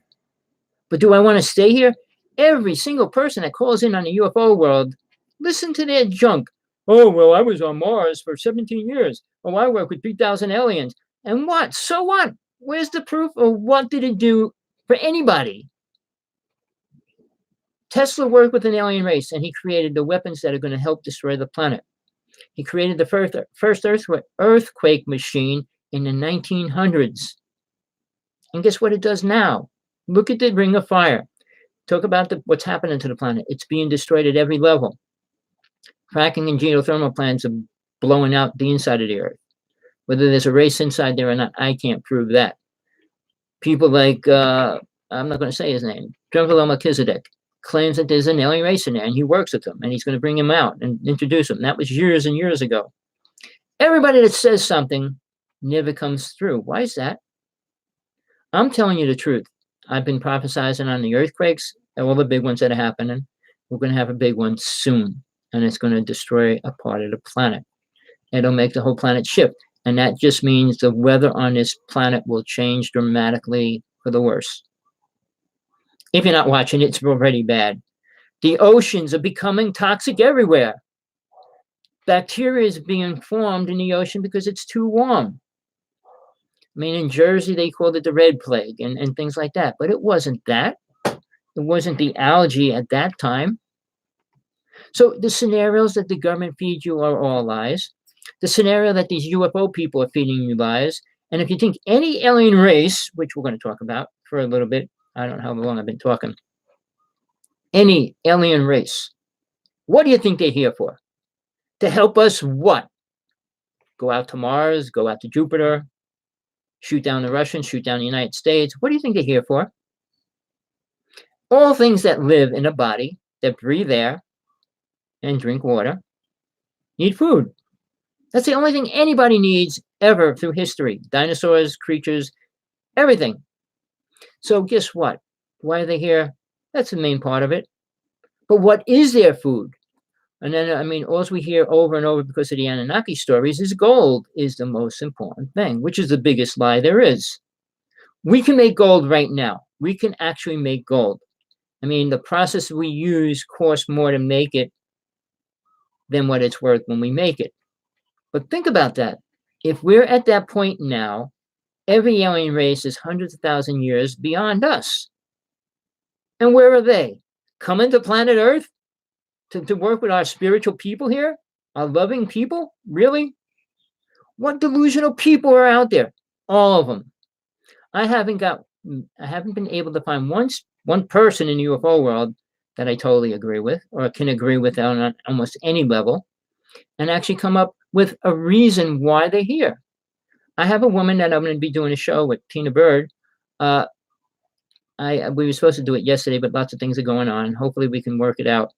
But do I want to stay here? Every single person that calls in on the UFO world, listen to their junk. Oh, well, I was on Mars for 17 years. Oh, I work with 3,000 aliens. And what? So what? Where's the proof? Or what did it do for anybody? Tesla worked with an alien race, and he created the weapons that are going to help destroy the planet. He created the first earthquake machine in the 1900s. And guess what it does now? Look at the Ring of Fire. Talk about what's happening to the planet. It's being destroyed at every level. Fracking and geothermal plants are blowing out the inside of the Earth. Whether there's a race inside there or not, I can't prove that. People like, I'm not going to say his name, Rev. Melchizedek, claims that there's an alien race in there, and he works with them, and he's going to bring him out and introduce them. That was years and years ago. Everybody that says something never comes through. Why is that? I'm telling you the truth. I've been prophesizing on the earthquakes, all the big ones that are happening. We're going to have a big one soon, and it's going to destroy a part of the planet. It'll make the whole planet shift, and that just means the weather on this planet will change dramatically for the worse. If you're not watching, it's already bad. The oceans are becoming toxic everywhere. Bacteria is being formed in the ocean because it's too warm. I mean, in Jersey, they called it the red plague and things like that. But it wasn't that. It wasn't the algae at that time. So the scenarios that the government feeds you are all lies. The scenario that these UFO people are feeding you lies. And if you think any alien race, which we're going to talk about for a little bit, I don't know how long I've been talking, any alien race, what do you think they're here for? To help us what? Go out to Mars, go out to Jupiter, shoot down the Russians, shoot down the United States. What do you think they're here for? All things that live in a body, that breathe air and drink water, need food. That's the only thing anybody needs ever through history. Dinosaurs, creatures, everything. So guess what? Why are they here? That's the main part of it. But what is their food? And then, I mean, all we hear over and over because of the Anunnaki stories is gold is the most important thing, which is the biggest lie there is. We can make gold right now. We can actually make gold. I mean, the process we use costs more to make it than what it's worth when we make it. But think about that. If we're at that point now, every alien race is hundreds of thousands of years beyond us. And where are they? Coming to planet Earth to work with our spiritual people here? Our loving people? Really? What delusional people are out there? All of them. I haven't been able to find one person in the UFO world that I totally agree with or can agree with on almost any level and actually come up with a reason why they're here. I have a woman that I'm going to be doing a show with, Tina Bird. We were supposed to do it yesterday, but lots of things are going on. Hopefully we can work it out.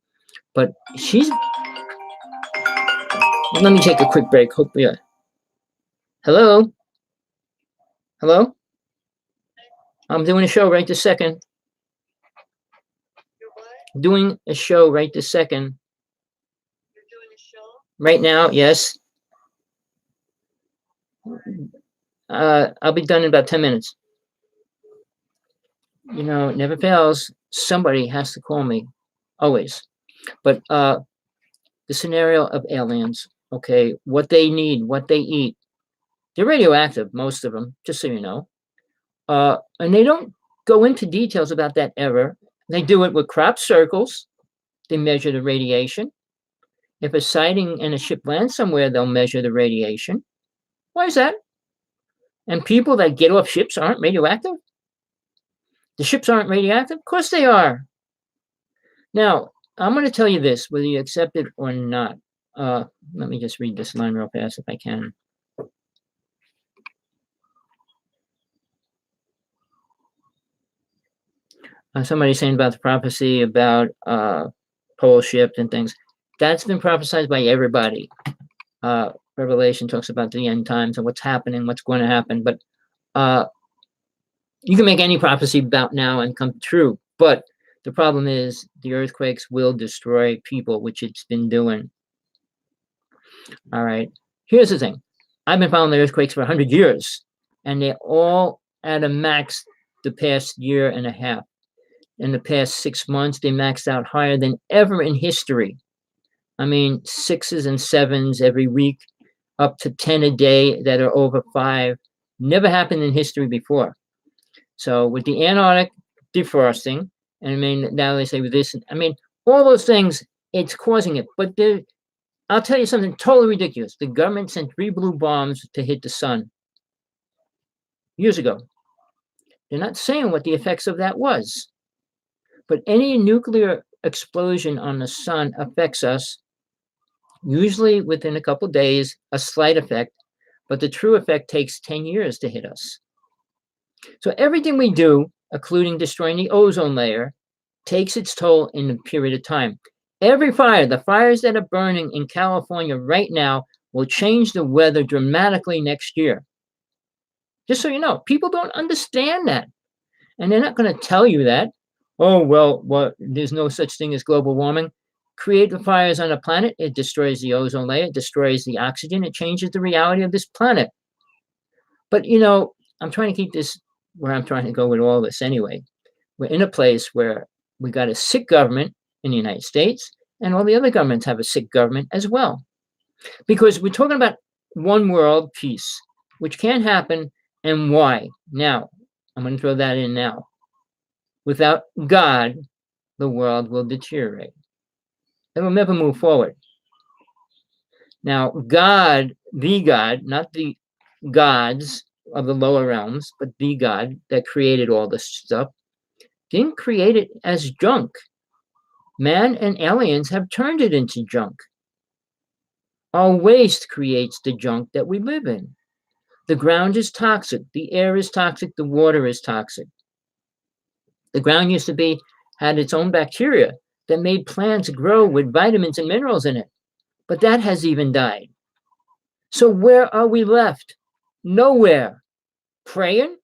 But let me take a quick break. Hopefully, hello? Hello? I'm doing a show right this second. Doing a show right this second. You're doing a show? Right now, yes. I'll be done in about 10 minutes. You know, it never fails. Somebody has to call me, always. But the scenario of aliens, okay, what they need, what they eat, they're radioactive, most of them, just so you know. And they don't go into details about that ever. They do it with crop circles. They measure the radiation. If a sighting and a ship lands somewhere, they'll measure the radiation. Why is that? And people that get off ships aren't radioactive? The ships aren't radioactive? Of course they are. Now, I'm going to tell you this, whether you accept it or not. Let me just read this line real fast if I can. Somebody's saying about the prophecy about pole shift and things. That's been prophesied by everybody. Revelation talks about the end times and what's happening, what's going to happen. But you can make any prophecy about now and come true. But the problem is the earthquakes will destroy people, which it's been doing. All right. Here's the thing. I've been following the earthquakes for 100 years, and they're all at a max the past year and a half. In the past 6 months, they maxed out higher than ever in history. I mean, 6s and 7s every week, up to 10 a day that are over 5. Never happened in history before. So with the Antarctic defrosting, And I mean, now they say with this, I mean, all those things, it's causing it. But I'll tell you something totally ridiculous. The government sent 3 blue bombs to hit the sun years ago. They're not saying what the effects of that was. But any nuclear explosion on the sun affects us, usually within a couple days, a slight effect, but the true effect takes 10 years to hit us. So everything we do, including destroying the ozone layer, takes its toll in a period of time. Every fire, the fires that are burning in California right now, will change the weather dramatically next year. Just so you know, people don't understand that. And they're not going to tell you that. Oh, well, there's no such thing as global warming. Create the fires on a planet, it destroys the ozone layer, it destroys the oxygen, it changes the reality of this planet. But, I'm trying to keep this where I'm trying to go with all this anyway. We're in a place where we got a sick government in the United States, and all the other governments have a sick government as well. Because we're talking about one world peace, which can happen, and why. Now, I'm going to throw that in now. Without God, the world will deteriorate. It will never move forward. Now, God, the God, not the gods of the lower realms, but the God that created all this stuff, didn't create it as junk. Man and aliens have turned it into junk. Our waste creates the junk that we live in. The ground is toxic. The air is toxic. The water is toxic. The ground used to had its own bacteria that made plants grow with vitamins and minerals in it. But that has even died. So where are we left? Nowhere. Praying?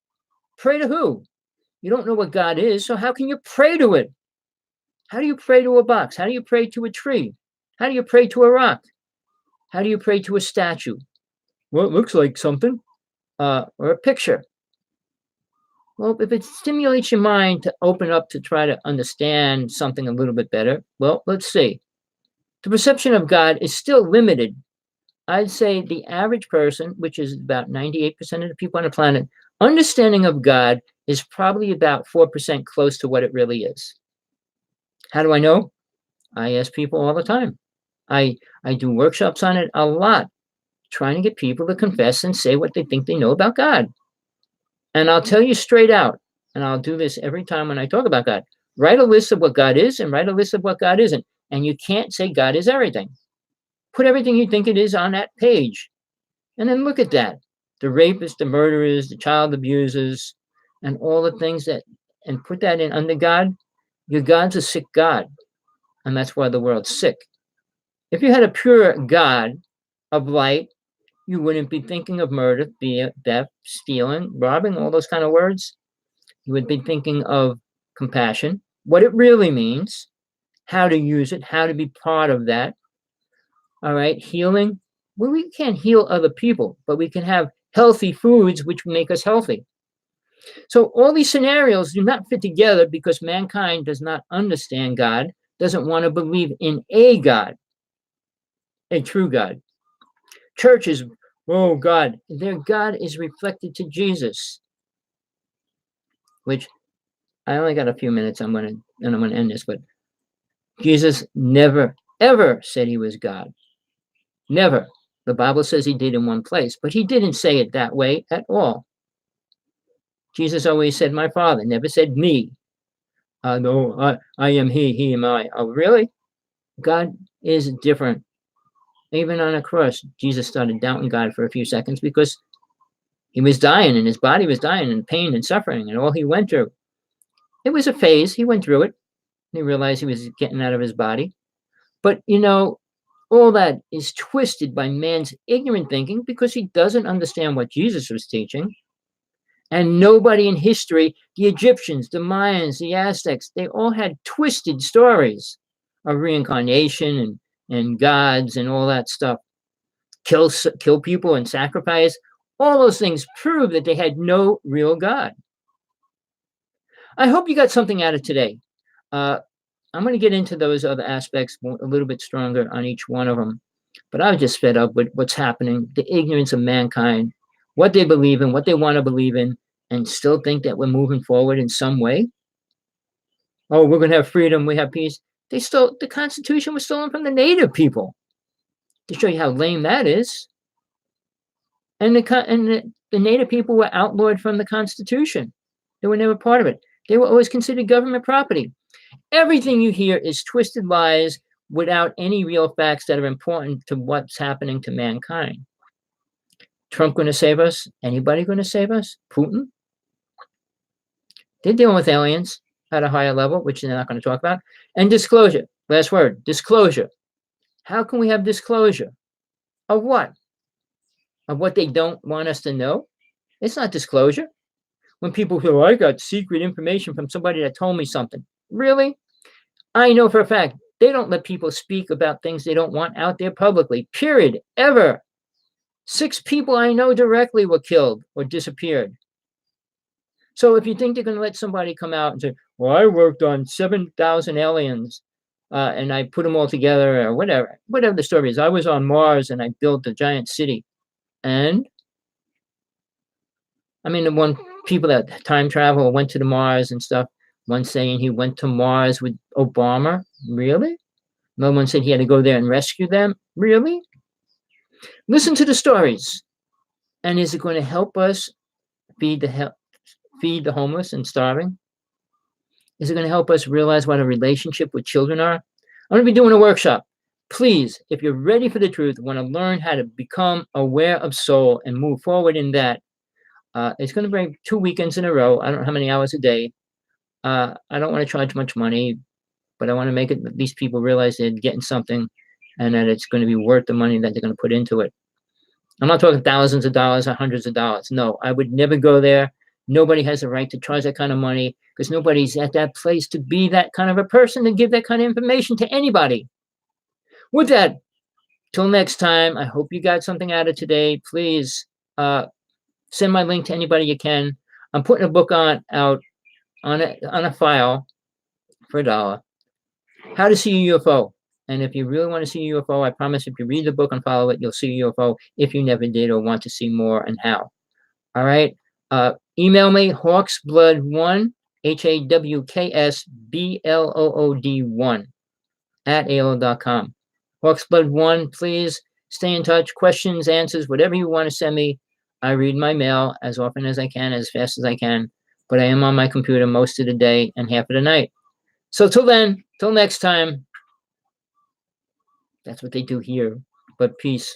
Pray to who? You don't know what God is, so how can you pray to it? How do you pray to a box? How do you pray to a tree? How do you pray to a rock? How do you pray to a statue? Well, it looks like something. Or a picture. Well, if it stimulates your mind to open up to try to understand something a little bit better, well, let's see. The perception of God is still limited. I'd say the average person, which is about 98% of the people on the planet, understanding of God is probably about 4% close to what it really is. How do I know? I ask people all the time. I do workshops on it a lot, trying to get people to confess and say what they think they know about God. And I'll tell you straight out, and I'll do this every time when I talk about God, write a list of what God is and write a list of what God isn't. And you can't say God is everything. Put everything you think it is on that page. And then look at that. The rapists, the murderers, the child abusers, and all the things and put that in under God. Your God's a sick God. And that's why the world's sick. If you had a pure God of light, you wouldn't be thinking of murder, theft, stealing, robbing, all those kind of words. You would be thinking of compassion, what it really means, how to use it, how to be part of that. All right, healing. Well, we can't heal other people, but we can have healthy foods which make us healthy. So all these scenarios do not fit together because mankind does not understand God, doesn't want to believe in a God, a true God. Churches, oh God, their God is reflected to Jesus, which I only got a few minutes. I'm going to end this, but Jesus never, ever said he was God. Never. The Bible says he did in one place, but he didn't say it that way at all. Jesus always said, my Father, never said me. No, I am he am I. Oh, really? God is different. Even on a cross, Jesus started doubting God for a few seconds because he was dying and his body was dying in pain and suffering and all he went through. It was a phase. He went through it. He realized he was getting out of his body. But, all that is twisted by man's ignorant thinking because he doesn't understand what Jesus was teaching. And nobody in history, the Egyptians, the Mayans, the Aztecs, they all had twisted stories of reincarnation and gods and all that stuff. Kill people and sacrifice. All those things prove that they had no real God. I hope you got something out of today. I'm going to get into those other aspects a little bit stronger on each one of them. But I was just fed up with what's happening, the ignorance of mankind, what they believe in, what they want to believe in, and still think that we're moving forward in some way. Oh, we're going to have freedom. We have peace. The Constitution was stolen from the native people, to show you how lame that is. And the native people were outlawed from the Constitution. They were never part of it. They were always considered government property. Everything you hear is twisted lies without any real facts that are important to what's happening to mankind. Trump going to save us? Anybody going to save us? Putin? They're dealing with aliens at a higher level, which they're not going to talk about. And disclosure. Last word, disclosure. How can we have disclosure? Of what? Of what they don't want us to know? It's not disclosure. When people feel, I got secret information from somebody that told me something. Really? I know for a fact they don't let people speak about things they don't want out there publicly, period, ever. 6 people I know directly were killed or disappeared. So if you think they're going to let somebody come out and say, well, I worked on 7,000 aliens and I put them all together, or whatever the story is. I was on Mars and I built a giant city. And I mean, the one people that time travel went to the Mars and stuff, one saying he went to Mars with Obama. Really? Another one said he had to go there and rescue them. Really? Listen to the stories. And is it going to help us feed the homeless and starving? Is it going to help us realize what a relationship with children are? I'm going to be doing a workshop. Please, if you're ready for the truth, want to learn how to become aware of soul and move forward in that, it's going to bring 2 weekends in a row. I don't know how many hours a day. I don't want to charge much money, but I want to make it at least people realize they're getting something and that it's going to be worth the money that they're going to put into it. I'm not talking thousands of dollars or hundreds of dollars. No, I would never go there. Nobody has a right to charge that kind of money because nobody's at that place to be that kind of a person to give that kind of information to anybody. With that, till next time, I hope you got something out of today. Please send my link to anybody you can. I'm putting a book out on a file for $1. How to see a UFO. And if you really want to see a UFO, I promise if you read the book and follow it, you'll see a UFO if you never did or want to see more and how. All right. Email me, Hawksblood1, HAWKSBLOOD1 at AOL.com. Hawksblood1, please stay in touch. Questions, answers, whatever you want to send me. I read my mail as often as I can, as fast as I can. But I am on my computer most of the day and half of the night. So till then, till next time. That's what they do here. But peace.